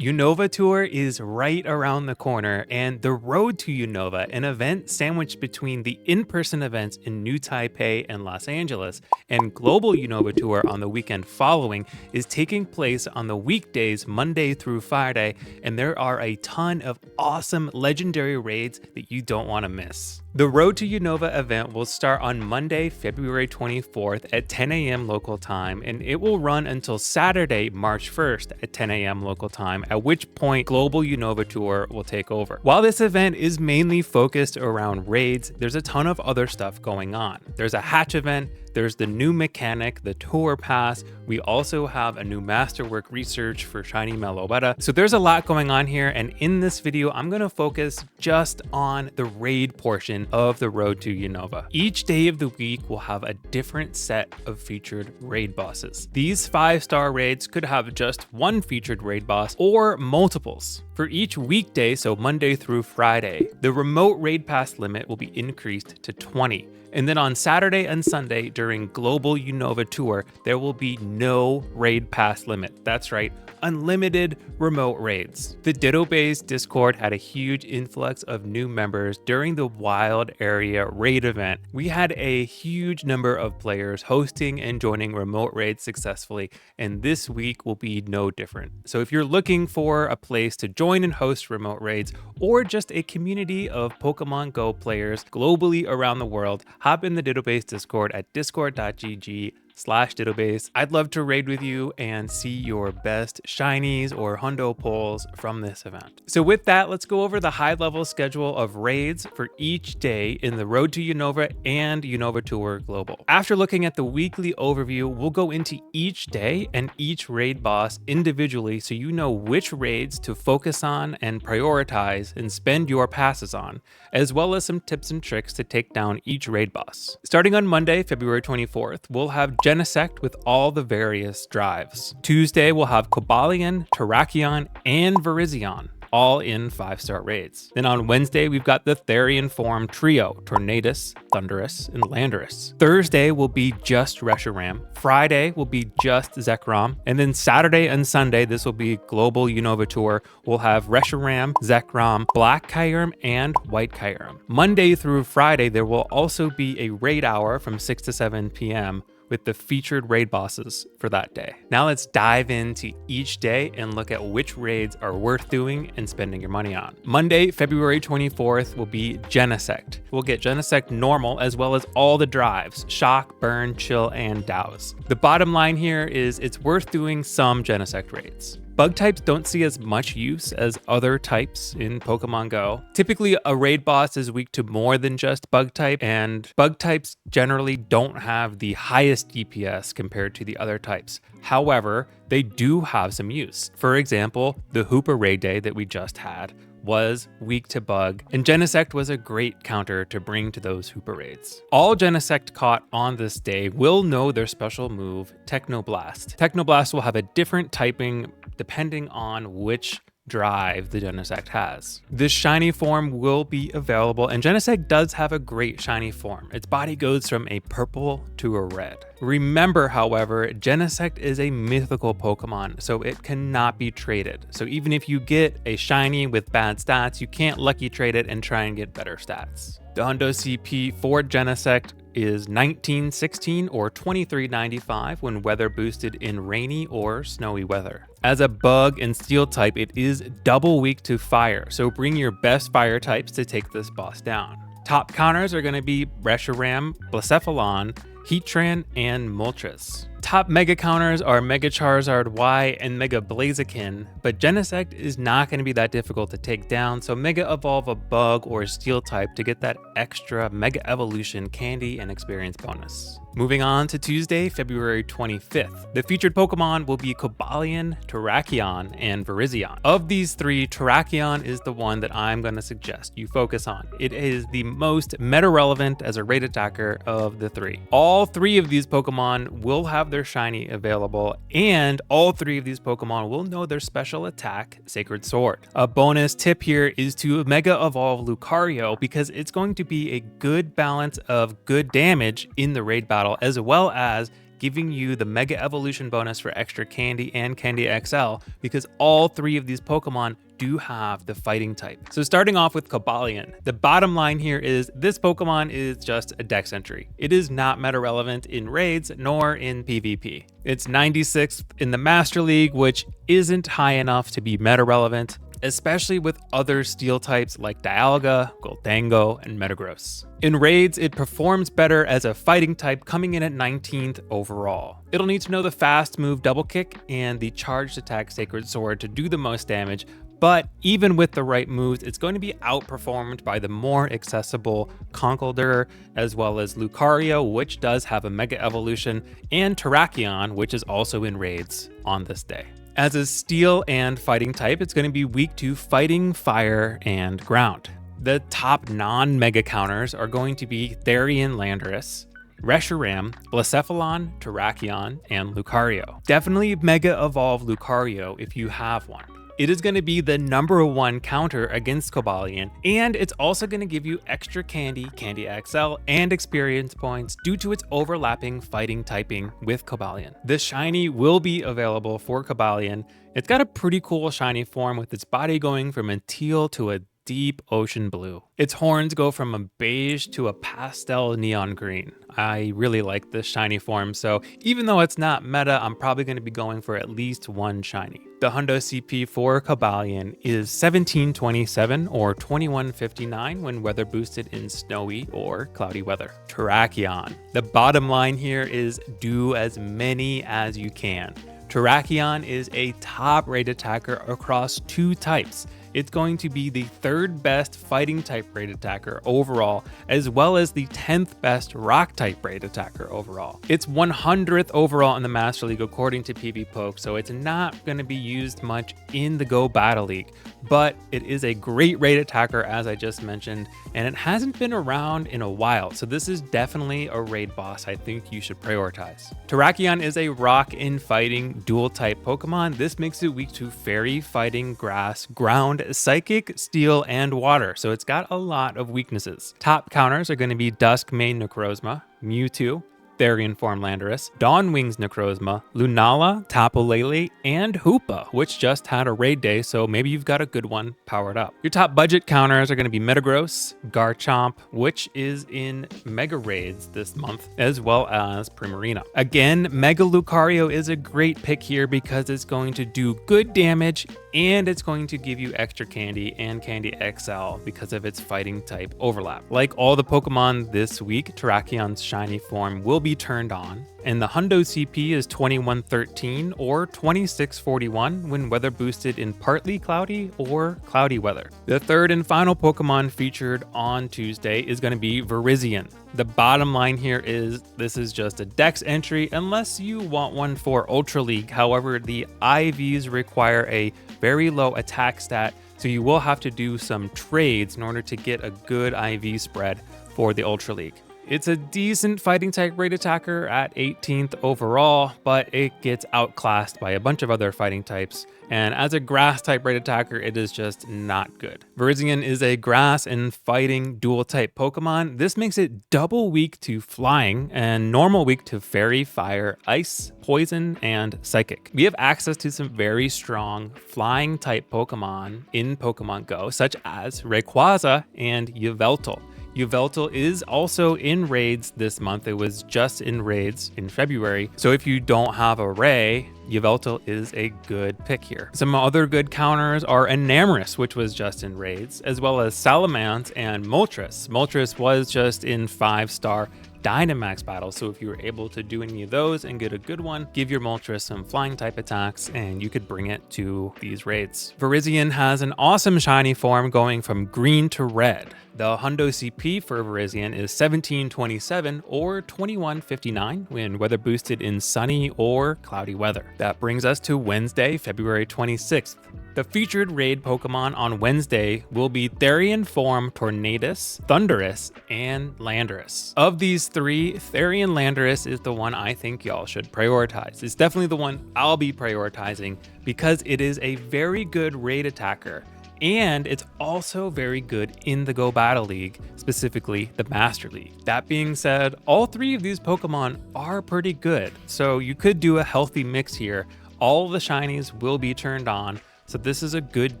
Unova Tour is right around the corner, and the Road to Unova, an event sandwiched between the in-person events in New Taipei and Los Angeles, and Global Unova Tour on the weekend following, is taking place on the weekdays Monday through Friday, and there are a ton of awesome legendary raids that you don't want to miss. The Road to Unova event will start on Monday, February 24th at 10 a.m. local time, and it will run until Saturday, March 1st at 10 a.m. local time, at which point Global Unova Tour will take over. While this event is mainly focused around raids, there's a ton of other stuff going on. There's a hatch event, there's the new mechanic, the Tour Pass. We also have a new Masterwork research for Shiny Meloetta. So there's a lot going on here, and in this video, I'm going to focus just on the raid portion of the Road to Unova. Each day of the week will have a different set of featured raid bosses. These 5-star raids could have just one featured raid boss or multiples. For each weekday, so Monday through Friday, the remote raid pass limit will be increased to 20. And then on Saturday and Sunday during Global Unova Tour, there will be no raid pass limit. That's right, unlimited remote raids. The Ditto Base Discord had a huge influx of new members during the Wild Area raid event. We had a huge number of players hosting and joining remote raids successfully, and this week will be no different. So if you're looking for a place to join and host remote raids, or just a community of Pokemon Go players globally around the world, hop in the Ditto Base Discord at discord.gg/DittoBase. I'd love to raid with you and see your best shinies or hundo pulls from this event. So with that, let's go over the high-level schedule of raids for each day in the Road to Unova and Unova Tour Global. After looking at the weekly overview, we'll go into each day and each raid boss individually so you know which raids to focus on and prioritize and spend your passes on, as well as some tips and tricks to take down each raid boss. Starting on Monday, February 24th, we'll have Genesect with all the various drives. Tuesday, we'll have Cobalion, Terrakion, and Virizion, all in 5-star raids. Then on Wednesday, we've got the Therian form trio, Tornadus, Thundurus, and Landorus. Thursday will be just Reshiram. Friday will be just Zekrom. And then Saturday and Sunday, this will be Global Unova Tour. We'll have Reshiram, Zekrom, Black Kyurem, and White Kyurem. Monday through Friday, there will also be a raid hour from 6 to 7 p.m. with the featured raid bosses for that day. Now let's dive into each day and look at which raids are worth doing and spending your money on. Monday, February 24th will be Genesect. We'll get Genesect normal as well as all the drives, Shock, Burn, Chill, and Douse. The bottom line here is it's worth doing some Genesect raids. Bug types don't see as much use as other types in Pokemon Go. Typically, a raid boss is weak to more than just bug type, and bug types generally don't have the highest DPS compared to the other types. However, they do have some use. For example, the Hoopa raid day that we just had was weak to bug, and Genesect was a great counter to bring to those Hoopa raids. All Genesect caught on this day will know their special move, Technoblast. Technoblast will have a different typing depending on which drive the Genesect has. This shiny form will be available, and Genesect does have a great shiny form. Its body goes from a purple to a red. Remember, however, Genesect is a mythical Pokemon, so it cannot be traded. So even if you get a shiny with bad stats, you can't lucky trade it and try and get better stats. The Hundo CP for Genesect is 1916 or 2395 when weather boosted in rainy or snowy weather. As a bug and steel type, it is double weak to fire, so bring your best fire types to take this boss down. Top counters are going to be Reshiram, Blacephalon, Heatran, and Moltres. Top mega counters are Mega Charizard Y and Mega Blaziken, but Genesect is not going to be that difficult to take down, so Mega Evolve a bug or steel type to get that extra Mega Evolution candy and experience bonus. Moving on to Tuesday, February 25th. The featured Pokemon will be Cobalion, Terrakion, and Virizion. Of these three, Terrakion is the one that I'm going to suggest you focus on. It is the most meta-relevant as a raid attacker of the three. All three of these Pokemon will have their shiny available, and all three of these Pokemon will know their special attack, Sacred Sword. A bonus tip here is to Mega Evolve Lucario because it's going to be a good balance of good damage in the raid battle as well as giving you the Mega Evolution bonus for extra Candy and Candy XL, because all three of these Pokemon do have the fighting type. So starting off with Cobalion, the bottom line here is this Pokemon is just a dex entry. It is not meta relevant in raids nor in PvP. It's 96th in the Master League, which isn't high enough to be meta relevant, especially with other steel types like Dialga, Gholdengo, and Metagross. In raids, it performs better as a fighting type, coming in at 19th overall. It'll need to know the fast move Double Kick and the charged attack Sacred Sword to do the most damage, but even with the right moves, it's going to be outperformed by the more accessible Conkeldurr, as well as Lucario, which does have a Mega Evolution, and Terrakion, which is also in raids on this day. As a steel and fighting type, it's going to be weak to fighting, fire, and ground. The top non-mega counters are going to be Therian Landorus, Reshiram, Blacephalon, Terrakion, and Lucario. Definitely Mega Evolve Lucario if you have one. It is going to be the #1 counter against Cobalion, and it's also going to give you extra Candy, Candy XL, and experience points due to its overlapping fighting typing with Cobalion. This shiny will be available for Cobalion. It's got a pretty cool shiny form with its body going from a teal to a deep ocean blue. Its horns go from a beige to a pastel neon green. I really like this shiny form, so even though it's not meta, I'm probably going to be going for at least one shiny. The Hundo CP for Cobalion is 1727 or 2159 when weather boosted in snowy or cloudy weather. Terrakion. The bottom line here is do as many as you can. Terrakion is a top raid attacker across two types. It's going to be the 3rd best fighting type raid attacker overall, as well as the 10th best rock type raid attacker overall. It's 100th overall in the Master League according to PvPoke, so it's not going to be used much in the Go Battle League, but it is a great raid attacker as I just mentioned, and it hasn't been around in a while, so this is definitely a raid boss I think you should prioritize. Terrakion is a rock in fighting dual type Pokemon. This makes it weak to fairy, fighting, grass, ground, psychic, steel, and water, so it's got a lot of weaknesses. Top counters are going to be Dusk Mane Necrozma, Mewtwo, Therian Form Landorus, Dawnwings Necrozma, Lunala, Tapu Lele, and Hoopa, which just had a raid day, so maybe you've got a good one powered up. Your top budget counters are going to be Metagross, Garchomp, which is in Mega Raids this month, as well as Primarina. Again, Mega Lucario is a great pick here because it's going to do good damage and it's going to give you extra Candy and Candy XL because of its fighting type overlap. Like all the Pokemon this week, Terrakion's shiny form will be turned on, and the Hundo CP is 2113 or 2641 when weather boosted in partly cloudy or cloudy weather. The third and final Pokemon featured on Tuesday is going to be Virizion. The bottom line here is this is just a dex entry unless you want one for Ultra League. However, the IVs require a very low attack stat, so you will have to do some trades in order to get a good IV spread for the Ultra League. It's a decent fighting type raid attacker at 18th overall, but it gets outclassed by a bunch of other fighting types. And as a grass type raid attacker, it is just not good. Virizion is a grass and fighting dual type Pokemon. This makes it double weak to flying and normal weak to fairy, fire, ice, poison, and psychic. We have access to some very strong flying type Pokemon in Pokemon Go, such as Rayquaza and Yveltal. Yveltal is also in raids this month. It was just in raids in February. So if you don't have a Ray, Yveltal is a good pick here. Some other good counters are Enamorus, which was just in raids, as well as Salamence and Moltres. Moltres was just in 5-star Dynamax battles, so if you were able to do any of those and get a good one, give your Moltres some flying type attacks and you could bring it to these raids. Virizion has an awesome shiny form going from green to red. The Hundo CP for Virizion is 1727 or 2159 when weather boosted in sunny or cloudy weather. That brings us to Wednesday, February 26th. The featured raid Pokemon on Wednesday will be Therian Form Tornadus, Thundurus, and Landorus. Of these three, Therian Landorus is the one I think y'all should prioritize. It's definitely the one I'll be prioritizing because it is a very good raid attacker and it's also very good in the Go Battle League, specifically the Master League. That being said, all three of these Pokemon are pretty good, so you could do a healthy mix here. All the shinies will be turned on, so this is a good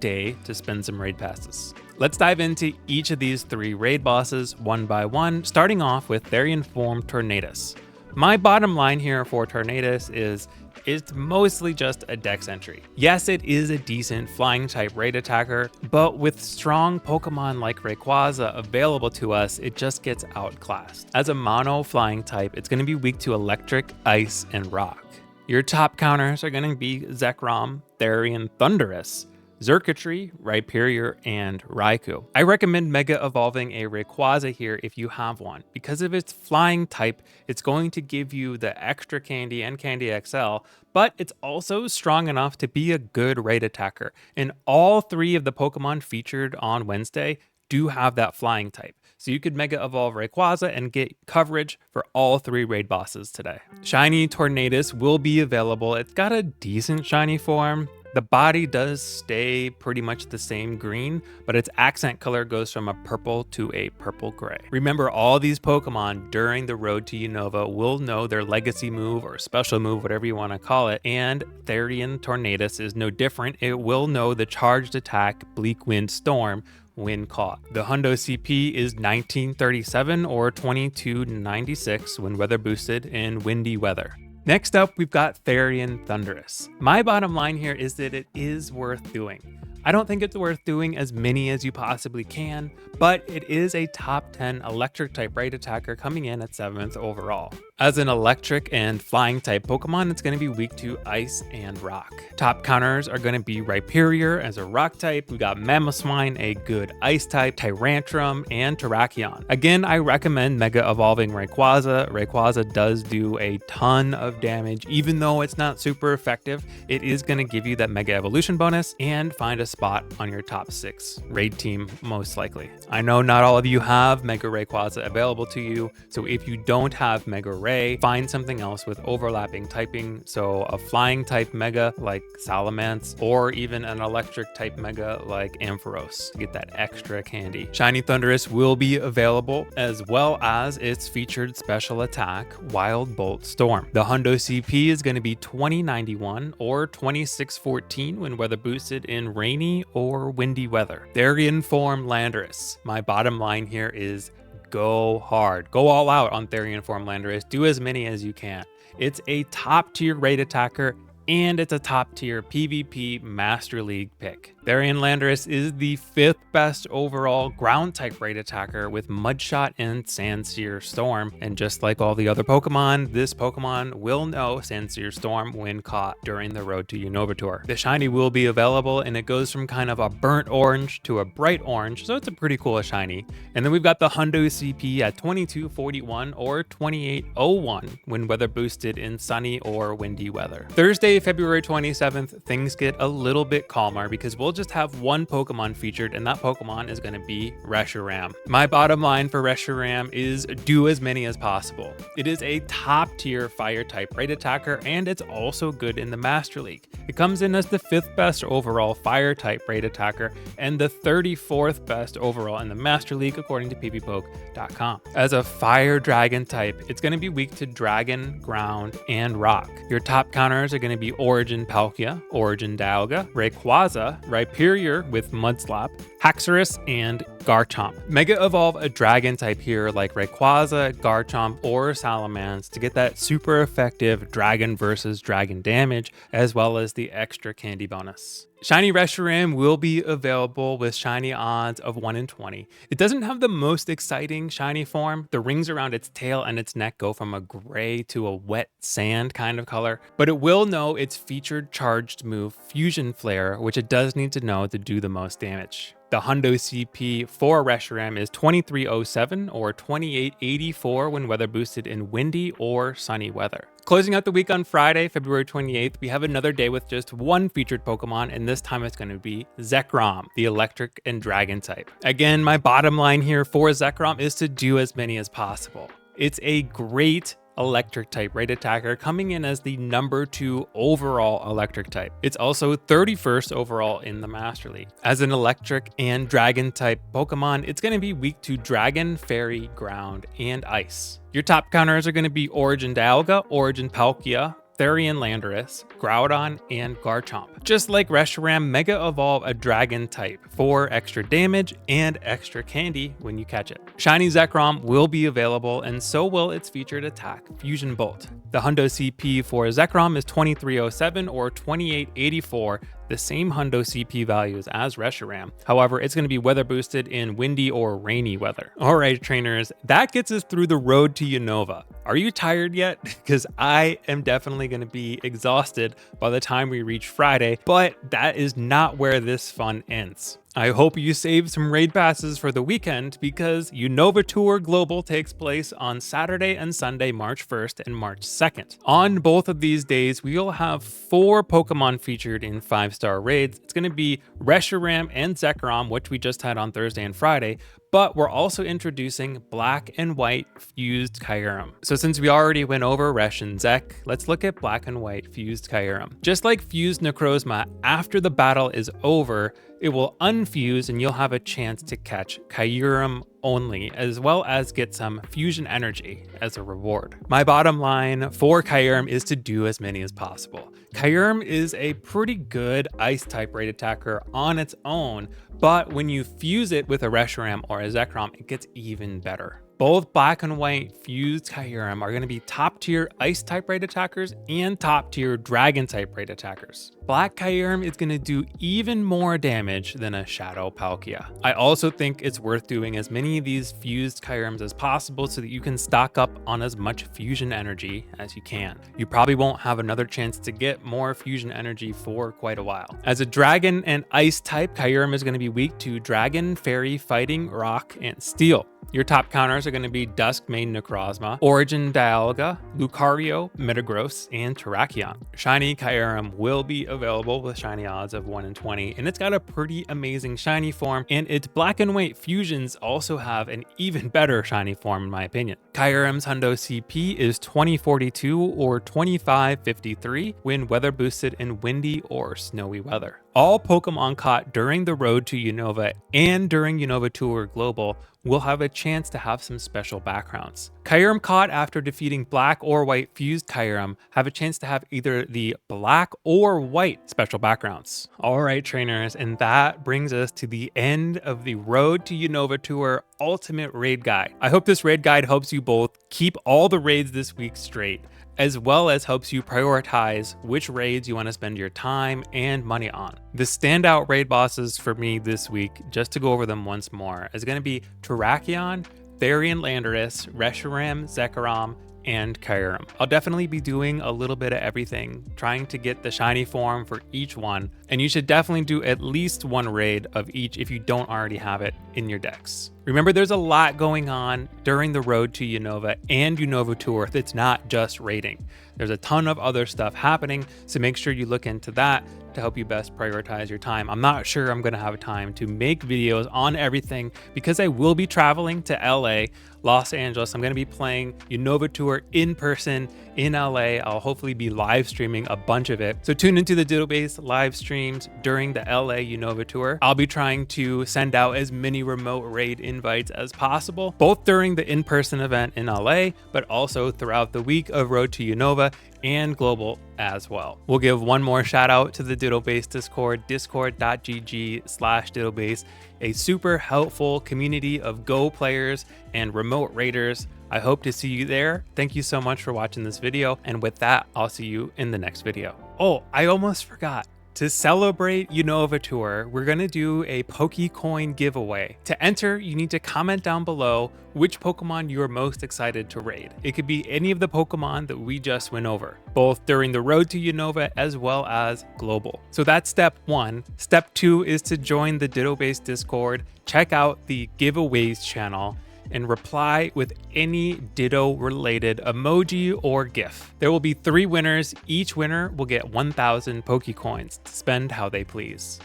day to spend some raid passes. Let's dive into each of these three raid bosses one by one, starting off with Therian Form Tornadus. My bottom line here for Tornadus is it's mostly just a dex entry. Yes, it is a decent flying type raid attacker, but with strong Pokemon like Rayquaza available to us, it just gets outclassed. As a mono flying type, it's going to be weak to electric, ice, and rock. Your top counters are going to be Zekrom, Therian, Thundurus, Xurkitree, Rhyperior, and Raikou. I recommend Mega Evolving a Rayquaza here if you have one. Because of its flying type, it's going to give you the extra candy and Candy XL, but it's also strong enough to be a good raid attacker. And all three of the Pokemon featured on Wednesday do have that flying type. So you could Mega Evolve Rayquaza and get coverage for all three raid bosses today. Shiny Tornadus will be available. It's got a decent shiny form. The body does stay pretty much the same green, but its accent color goes from a purple to a purple gray. Remember, all these Pokemon during the road to Unova will know their legacy move or special move, whatever you want to call it, and Therian Tornadus is no different. It will know the charged attack Bleak Wind Storm when caught. The Hundo CP is 1937 or 2296 when weather boosted in windy weather. Next up, we've got Therian Thundurus. My bottom line here is that it is worth doing. I don't think it's worth doing as many as you possibly can, but it is a top 10 electric type raid attacker coming in at 7th overall. As an electric and flying type Pokemon, it's going to be weak to ice and rock. Top counters are going to be Rhyperior as a rock type. We got Mamoswine, a good ice type, Tyrantrum, and Terrakion. Again, I recommend Mega Evolving Rayquaza. Rayquaza does do a ton of damage. Even though it's not super effective, it is going to give you that Mega Evolution bonus and find a spot on your top 6 raid team most likely. I know not all of you have Mega Rayquaza available to you, so if you don't have Mega Ray, find something else with overlapping typing, so a flying type Mega like Salamence, or even an electric type Mega like Ampharos. Get that extra candy. Shiny Thundurus will be available, as well as its featured special attack, Wild Bolt Storm. The Hundo CP is going to be 2091 or 2614 when weather boosted in rainy or windy weather. Therian Form Landorus. My bottom line here is go hard. Go all out on Therian Form Landorus. Do as many as you can. It's a top tier raid attacker and it's a top tier PvP Master League pick. Therian Landorus is the 5th best overall ground type raid attacker with Mudshot and Sandsear Storm. And just like all the other Pokemon, this Pokemon will know Sandsear Storm when caught during the Road to Unova Tour. The shiny will be available and it goes from kind of a burnt orange to a bright orange, so it's a pretty cool shiny. And then we've got the Hundo CP at 2241 or 2801 when weather boosted in sunny or windy weather. Thursday, February 27th, things get a little bit calmer because we'll just have one Pokemon featured, and that Pokemon is going to be Reshiram. My bottom line for Reshiram is do as many as possible. It is a top tier fire type raid attacker, and it's also good in the Master League. It comes in as the 5th best overall fire type raid attacker and the 34th best overall in the Master League according to pvpoke.com. As a fire dragon type, it's going to be weak to dragon, ground, and rock. Your top counters are going to be Origin Palkia, Origin Dialga, Rayquaza, Rhyperior with Mudslap, Haxorus, and Garchomp. Mega Evolve a dragon type here like Rayquaza, Garchomp, or Salamence to get that super effective dragon versus dragon damage, as well as the extra candy bonus. Shiny Reshiram will be available with shiny odds of 1 in 20. It doesn't have the most exciting shiny form. The rings around its tail and its neck go from a gray to a wet sand kind of color, but it will know its featured charged move Fusion Flare, which it does need to know to do the most damage. The Hundo CP for Reshiram is 2307 or 2884 when weather boosted in windy or sunny weather. Closing out the week on Friday, February 28th, we have another day with just one featured Pokemon, and this time it's going to be Zekrom, the electric and dragon type. Again, my bottom line here for Zekrom is to do as many as possible. It's a great electric type raid attacker, coming in as the number 2 overall electric type. It's also 31st overall in the Master League. As an electric and dragon type Pokemon, it's going to be weak to dragon, fairy, ground, and ice. Your top counters are going to be Origin Dialga, Origin Palkia, Therian Landorus, Groudon, and Garchomp. Just like Reshiram, Mega Evolve a Dragon type for extra damage and extra candy when you catch it. Shiny Zekrom will be available, and so will its featured attack, Fusion Bolt. The Hundo CP for Zekrom is 2307 or 2884, the same Hundo CP values as Reshiram. However, it's going to be weather boosted in windy or rainy weather. Alright trainers, that gets us through the road to Unova. Are you tired yet? Because I am definitely going to be exhausted by the time we reach Friday, but that is not where this fun ends. I hope you saved some raid passes for the weekend because Unova Tour Global takes place on Saturday and Sunday, March 1st and March 2nd. On both of these days, we will have 4 Pokemon featured in 5-star raids. It's going to be Reshiram and Zekrom, which we just had on Thursday and Friday, but we're also introducing black and white fused Kyurem. So since we already went over Resh and Zek, let's look at black and white fused Kyurem. Just like fused Necrozma, after the battle is over, it will unfuse and you'll have a chance to catch Kyurem only, as well as get some fusion energy as a reward. My bottom line for Kyurem is to do as many as possible. Kyurem is a pretty good ice type raid attacker on its own, but when you fuse it with a Reshiram or a Zekrom, it gets even better. Both black and white fused Kyurem are going to be top tier ice type raid attackers and top tier dragon type raid attackers. Black Kyurem is going to do even more damage than a Shadow Palkia. I also think it's worth doing as many of these fused Kyurems as possible so that you can stock up on as much fusion energy as you can. You probably won't have another chance to get more fusion energy for quite a while. As a dragon and ice type, Kyurem is going to be weak to dragon, fairy, fighting, rock, and steel. Your top counters are going to be Duskmane Necrozma, Origin Dialga, Lucario, Metagross, and Terrakion. Shiny Kyurem will be available with shiny odds of 1 in 20, and it's got a pretty amazing shiny form, and its black and white fusions also have an even better shiny form in my opinion. Kyurem's Hundo CP is 2042 or 2553 when weather boosted in windy or snowy weather. All Pokemon caught during the road to Unova and during Unova Tour Global will have a chance to have some special backgrounds. Kyurem caught after defeating black or white fused Kyurem have a chance to have either the black or white special backgrounds. Alright trainers, and that brings us to the end of the Road to Unova Tour Ultimate Raid Guide. I hope this raid guide helps you both keep all the raids this week straight, as well as helps you prioritize which raids you want to spend your time and money on. The standout raid bosses for me this week, just to go over them once more, is going to be Terrakion, Therian Landorus, Reshiram, Zekrom, and Kyurem. I'll definitely be doing a little bit of everything, trying to get the shiny form for each one, and you should definitely do at least one raid of each if you don't already have it in your decks. Remember, there's a lot going on during the road to Unova and Unova Tour that's not just raiding. There's a ton of other stuff happening, so make sure you look into that to help you best prioritize your time. I'm not sure I'm going to have time to make videos on everything because I will be traveling to LA, Los Angeles. I'm going to be playing Unova Tour in person in LA. I'll hopefully be live streaming a bunch of it. So tune into the Diddlebase live streams during the LA Unova Tour. I'll be trying to send out as many remote raid invites as possible, both during the in-person event in LA, but also throughout the week of Road to Unova and Global as well. We'll give one more shout out to the Diddlebase Discord, discord.gg/Diddlebase, a super helpful community of Go players and remote raiders. I hope to see you there. Thank you so much for watching this video. And with that, I'll see you in the next video. Oh, I almost forgot. To celebrate Unova Tour, we're going to do a Pokecoin giveaway. To enter, you need to comment down below which Pokemon you are most excited to raid. It could be any of the Pokemon that we just went over, both during the Road to Unova as well as Global. So that's step 1. Step 2 is to join the Diddlebase Discord, check out the giveaways channel, and reply with any Ditto related emoji or GIF. There will be 3 winners. Each winner will get 1,000 Pokecoins to spend how they please.